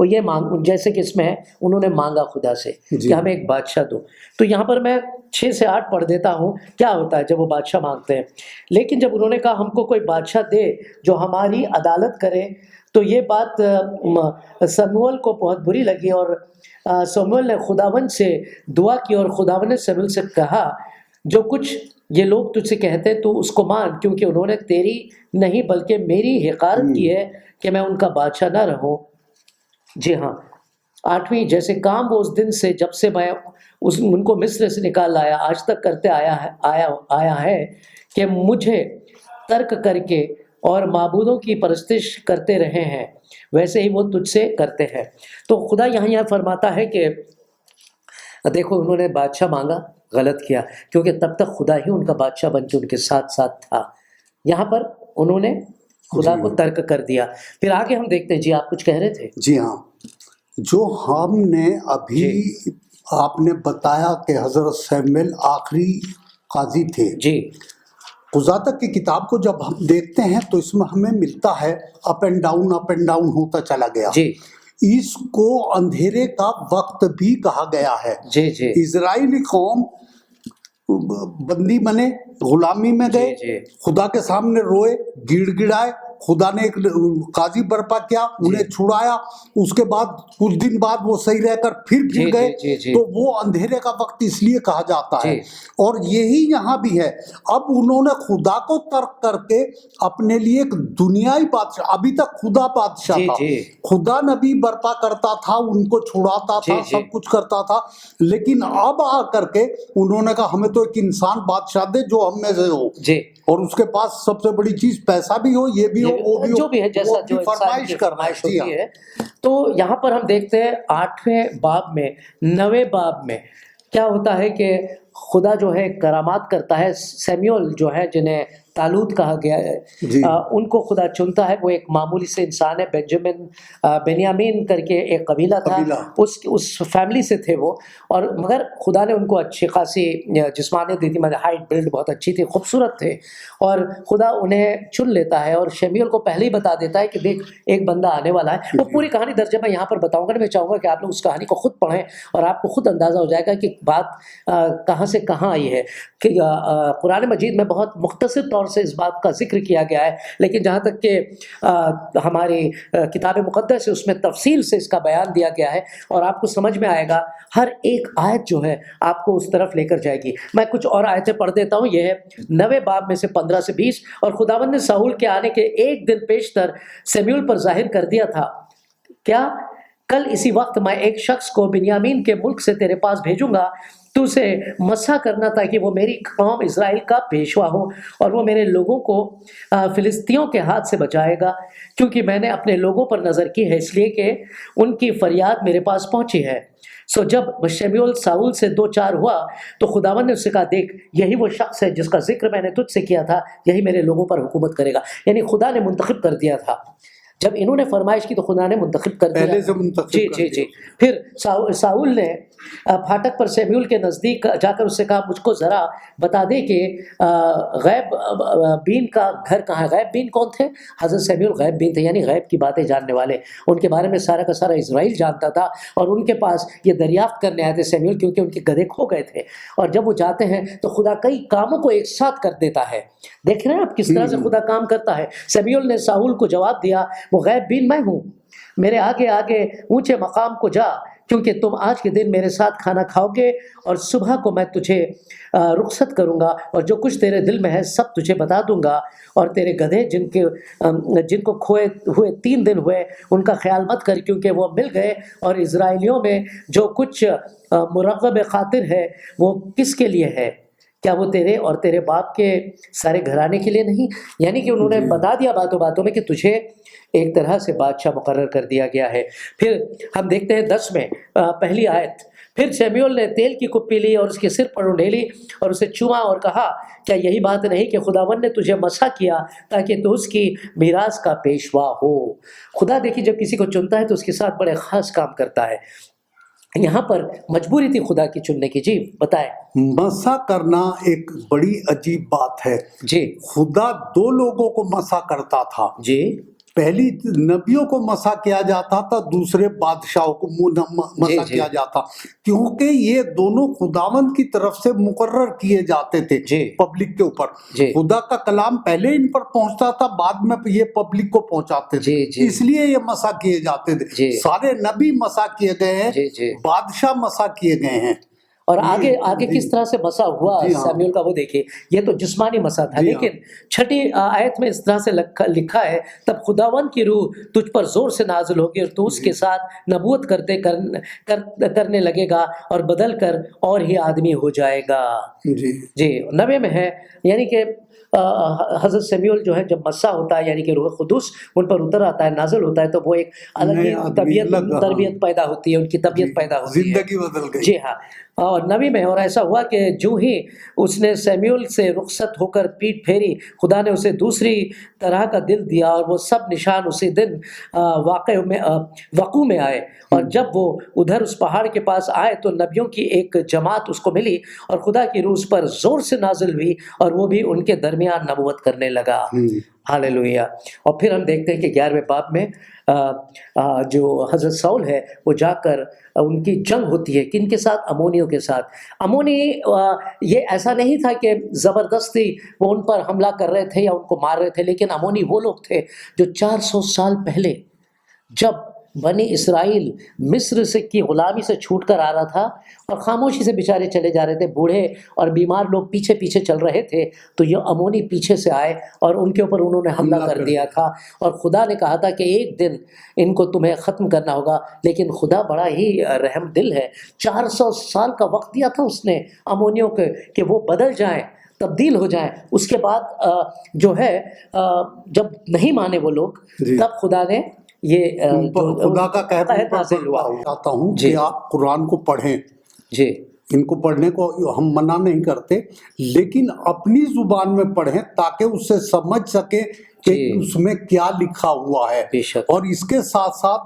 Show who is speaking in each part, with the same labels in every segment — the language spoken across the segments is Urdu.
Speaker 1: وہ یہ مانگ، جیسے کہ اس میں ہے انہوں نے مانگا خدا سے کہ ہمیں ایک بادشاہ دو. تو یہاں پر میں 6 سے 8 پڑھ دیتا ہوں کیا ہوتا ہے جب وہ بادشاہ مانگتے ہیں. لیکن جب انہوں نے کہا ہم کو کوئی بادشاہ دے جو ہماری عدالت کرے، تو یہ بات سموئیل کو بہت بری لگی، اور سموئیل نے خداوند سے دعا کی، اور خداوند نے سموئیل سے کہا جو کچھ یہ لوگ تجھ سے کہتے تو اس کو مان، کیونکہ انہوں نے تیری نہیں بلکہ میری حقارت کی ہے کہ میں ان کا بادشاہ نہ رہوں. جی ہاں، 8ویں، جیسے کام وہ اس دن سے جب سے میں ان کو مصر سے نکال لایا آج تک کرتے آیا ہے کہ مجھے ترک کر کے اور معبودوں کی پرستش کرتے رہے ہیں، ویسے ہی وہ تجھ سے کرتے ہیں. تو خدا یہاں فرماتا ہے کہ دیکھو انہوں نے بادشاہ مانگا، غلط کیا، کیونکہ تب تک خدا ہی ان کا بادشاہ بن کے ان کے ساتھ ساتھ تھا. یہاں پر انہوں نے خدا کو ترک کر دیا. پھر آگے ہم دیکھتے ہیں. جی آپ کچھ کہہ رہے تھے.
Speaker 2: جی ہاں، جو ہم نے ابھی آپ نے بتایا کہ حضرت سیموئیل آخری قاضی تھے.
Speaker 1: جی،
Speaker 2: قضاتہ کی کتاب کو جب ہم دیکھتے ہیں تو اس میں ہمیں ملتا ہے اپ اینڈ ڈاؤن ہوتا چلا گیا.
Speaker 1: جی
Speaker 2: اس کو اندھیرے کا وقت بھی کہا گیا ہے.
Speaker 1: جی جی
Speaker 2: اسرائیلی قوم بندی بنے، غلامی میں گئے،
Speaker 1: جی
Speaker 2: خدا کے سامنے روئے، گڑ گڑائے، خدا نے ایک قاضی برپا کیا، انہیں چھڑایا. اس کے بعد کچھ دن بعد وہ صحیح رہ کر پھر گئے. تو وہ اندھیرے کا وقت اس لیے کہا جاتا ہے. اور یہی یہاں بھی ہے. اب انہوں نے خدا کو ترک کر کے اپنے لیے ایک دنیائی بادشاہ، ابھی تک خدا بادشاہ تھا، خدا نبی برپا کرتا تھا، ان کو چھڑاتا تھا، سب کچھ کرتا تھا. لیکن اب آ کر کے انہوں نے کہا ہمیں تو ایک انسان بادشاہ دے جو ہم میں سے ہو، اور اس کے پاس سب سے بڑی چیز پیسہ بھی ہو، یہ بھی ہو، وہ بھی ہو،
Speaker 1: جو بھی ہے جیسا جو
Speaker 2: فرمائش
Speaker 1: فرمائش ہوتی ہے. تو یہاں پر ہم دیکھتے ہیں 8ویں باب میں، 9ویں باب میں کیا ہوتا ہے کہ خدا جو ہے کرامات کرتا ہے. سیمیول جو ہے جنہیں طالوت کہا گیا ہے، ان کو خدا چنتا ہے. وہ ایک معمولی سے انسان ہے، بنیامین کر کے ایک قبیلہ تھا، اس فیملی سے تھے وہ. اور مگر خدا نے ان کو اچھی خاصی جسمانیت دی تھی، مگر ہائٹ بلڈ بہت اچھی تھی، خوبصورت تھے، اور خدا انہیں چن لیتا ہے. اور شمیول کو پہلے ہی بتا دیتا ہے کہ دیکھ ایک بندہ آنے والا ہے. وہ پوری کہانی درجہ میں یہاں پر بتاؤں گا. میں چاہوں گا کہ آپ لوگ اس کہانی کو خود پڑھیں اور آپ کو خود اندازہ ہو جائے گا کہ بات کہاں سے کہاں آئی ہے. کہ قرآن مجید میں بہت مختصر طور سے اس بات کا ذکر کیا گیا ہے، لیکن جہاں تک کہ ہماری کتاب مقدس ہے اس میں تفصیل سے اس کا بیان دیا گیا ہے، اور آپ کو سمجھ میں آئے گا. ہر ایک آیت جو ہے آپ کو اس طرف لے کر جائے گی. میں کچھ اور آیتیں پڑھ دیتا ہوں. یہ ہے 9ویں باب میں سے 15 سے 20. اور خداوند نے ساؤل کے آنے کے ایک دن پیشتر سمیول پر ظاہر کر دیا تھا. کیا؟ کل اسی وقت میں ایک شخص کو بنیامین کے ملک سے تیرے پاس بھیجوں گا، تو اسے مسح کرنا تاکہ وہ میری قوم اسرائیل کا پیشوا ہو، اور وہ میرے لوگوں کو فلسطینیوں کے ہاتھ سے بچائے گا، کیونکہ میں نے اپنے لوگوں پر نظر کی ہے، اس لیے کہ ان کی فریاد میرے پاس پہنچی ہے. سو جب شمیول ساؤل سے 2-4 ہوا تو خداوند نے اس سے کہا دیکھ یہی وہ شخص ہے جس کا ذکر میں نے تجھ سے کیا تھا، یہی میرے لوگوں پر حکومت کرے گا. یعنی خدا نے منتخب کر دیا تھا. جب انہوں نے فرمائش کی تو خدا نے منتخب کر دیا.
Speaker 2: پہلے سے منتخب
Speaker 1: جی جی جی. پھر ساؤل نے پھاٹک پر سیمیول کے نزدیک جا کر اس سے کہا مجھ کو ذرا بتا دے کہ غیب بین کا گھر کہاں ہے. غیب بین کون تھے؟ حضرت سیمیول غیب بین تھے، یعنی غیب کی باتیں جاننے والے. ان کے بارے میں سارا کا سارا اسرائیل جانتا تھا، اور ان کے پاس یہ دریافت کرنے آئے تھے سیمیول، کیونکہ ان کے گدھے کھو گئے تھے. اور جب وہ جاتے ہیں تو خدا کئی کاموں کو ایک ساتھ کر دیتا ہے. دیکھ رہے ہیں آپ کس طرح سے خدا کام کرتا ہے. سیمیول نے ساؤل کو جواب دیا وہ غیب بین میں ہوں، میرے آگے آگے اونچے مقام کو جا، کیونکہ تم آج کے دن میرے ساتھ کھانا کھاؤ گے، اور صبح کو میں تجھے رخصت کروں گا، اور جو کچھ تیرے دل میں ہے سب تجھے بتا دوں گا. اور تیرے گدھے جن کو کھوئے ہوئے 3 دن ہوئے ان کا خیال مت کر، کیونکہ وہ مل گئے. اور اسرائیلیوں میں جو کچھ مرغب خاطر ہے وہ کس کے لیے ہے؟ کیا وہ تیرے اور تیرے باپ کے سارے گھرانے کے لیے نہیں؟ یعنی کہ انہوں نے بتا دیا باتوں باتوں میں کہ تجھے ایک طرح سے بادشاہ مقرر کر دیا گیا ہے. پھر ہم دیکھتے ہیں 10 میں پہلی آیت. پھر سیمیول نے تیل کی کپی لی اور اس کے سر پر انڈیلی اور اسے چوما اور کہا کیا یہی بات نہیں کہ خداوند نے تجھے مسح کیا تاکہ تو اس کی میراث کا پیشوا ہو. خدا دیکھیے جب کسی کو چنتا ہے تو اس کے ساتھ بڑے خاص کام کرتا ہے. یہاں پر مجبوری تھی خدا کی چننے کی. جی بتائیں.
Speaker 2: مسح کرنا ایک بڑی عجیب بات ہے.
Speaker 1: جی
Speaker 2: خدا 2 لوگوں کو مسح کرتا تھا.
Speaker 1: جی
Speaker 2: پہلی نبیوں کو مسح کیا جاتا تھا، دوسرے بادشاہوں کو مسح کیا جاتا، کیونکہ یہ دونوں خداوند کی طرف سے مقرر کیے جاتے تھے پبلک کے اوپر. خدا کا کلام پہلے ان پر پہنچتا تھا، بعد میں یہ پبلک کو پہنچاتے تھے، اس لیے یہ مسح کیے جاتے تھے. سارے نبی مسح کیے گئے ہیں، بادشاہ مسح کیے گئے ہیں.
Speaker 1: اور آگے کس طرح سے مسح ہوا سیموئیل کا وہ دیکھیے. یہ تو جسمانی مسح تھا، لیکن 6 آیت میں اس طرح سے لکھا ہے، تب خداوند کی روح تجھ پر زور سے نازل ہوگی اور تو اس کے ساتھ نبوت کرنے لگے گا اور بدل کر اور ہی آدمی ہو جائے گا. جی 90 میں ہے، یعنی کہ حضرت سیموئیل جو ہے جب مسح ہوتا ہے، یعنی کہ روح قدس ان پر اتر آتا ہے، نازل ہوتا ہے، تو وہ ایک الگ ہی تربیت پیدا ہوتی ہے، ان کی طبیعت پیدا ہوتی ہے،
Speaker 2: زندگی بدل گئی.
Speaker 1: جی ہاں. اور 90 میں اور ایسا ہوا کہ جو ہی اس نے سیموئیل سے رخصت ہو کر پیٹ پھیری، خدا نے اسے دوسری طرح کا دل دیا اور وہ سب نشان اسی دن وقوع میں آئے. اور جب وہ ادھر اس پہاڑ کے پاس آئے تو نبیوں کی ایک جماعت اس کو ملی اور خدا کی روح اس پر زور سے نازل ہوئی اور وہ بھی ان کے درمیان نبوت کرنے لگا. ہاللویا. اور پھر ہم دیکھتے ہیں کہ 11ویں باب میں جو حضرت ساؤل ہے وہ جا کر ان کی جنگ ہوتی ہے. کن کے ساتھ؟ امونیوں کے ساتھ. امونی یہ ایسا نہیں تھا کہ زبردستی وہ ان پر حملہ کر رہے تھے یا ان کو مار رہے تھے، لیکن امونی وہ لوگ تھے جو 400 سال پہلے جب بنی اسرائیل مصر سے کی غلامی سے چھوٹ کر آ رہا تھا اور خاموشی سے بیچارے چلے جا رہے تھے، بوڑھے اور بیمار لوگ پیچھے پیچھے چل رہے تھے، تو یہ امونی پیچھے سے آئے اور ان کے اوپر انہوں نے حملہ کر دیا تھا. اور خدا نے کہا تھا کہ ایک دن ان کو تمہیں ختم کرنا ہوگا، لیکن خدا بڑا ہی رحم دل ہے. 400 سال کا وقت دیا تھا اس نے امونیوں کے کہ وہ بدل جائیں، تبدیل ہو جائیں. اس کے بعد جو ہے جب نہیں مانے وہ لوگ، تب خدا نے یہ
Speaker 2: خدا کا کہنا چاہتا ہوں کہ آپ قرآن کو پڑھیں.
Speaker 1: جی
Speaker 2: ان کو پڑھنے کو ہم منع نہیں کرتے، لیکن اپنی زبان میں پڑھیں تاکہ اس سے سمجھ سکیں کہ اس میں کیا لکھا ہوا ہے. اور اس کے ساتھ ساتھ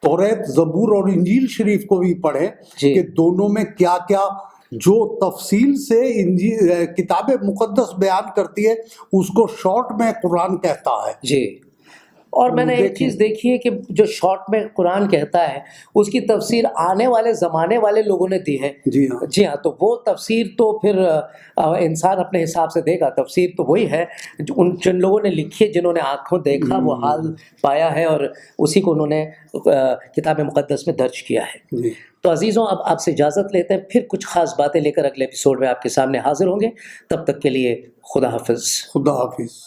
Speaker 2: توریت، زبور اور انجیل شریف کو بھی پڑھیں کہ دونوں میں کیا کیا جو تفصیل سے کتاب مقدس بیان کرتی ہے اس کو شارٹ میں قرآن کہتا ہے.
Speaker 1: جی. اور میں نے ایک چیز دیکھی ہے کہ جو شارٹ میں قرآن کہتا ہے اس کی تفسیر آنے والے زمانے والے لوگوں نے دی ہے. جی ہاں. تو وہ تفسیر تو پھر انسان اپنے حساب سے دے گا. تفسیر تو وہی ہے جن لوگوں نے لکھی ہے، جنہوں نے آنکھوں دیکھا وہ حال پایا ہے، اور اسی کو انہوں نے کتاب مقدس میں درج کیا ہے. تو عزیزوں، اب آپ سے اجازت لیتے ہیں، پھر کچھ خاص باتیں لے کر اگلے ایپیسوڈ میں آپ کے سامنے حاضر ہوں گے. تب تک کے لیے خدا حافظ.
Speaker 2: خدا حافظ.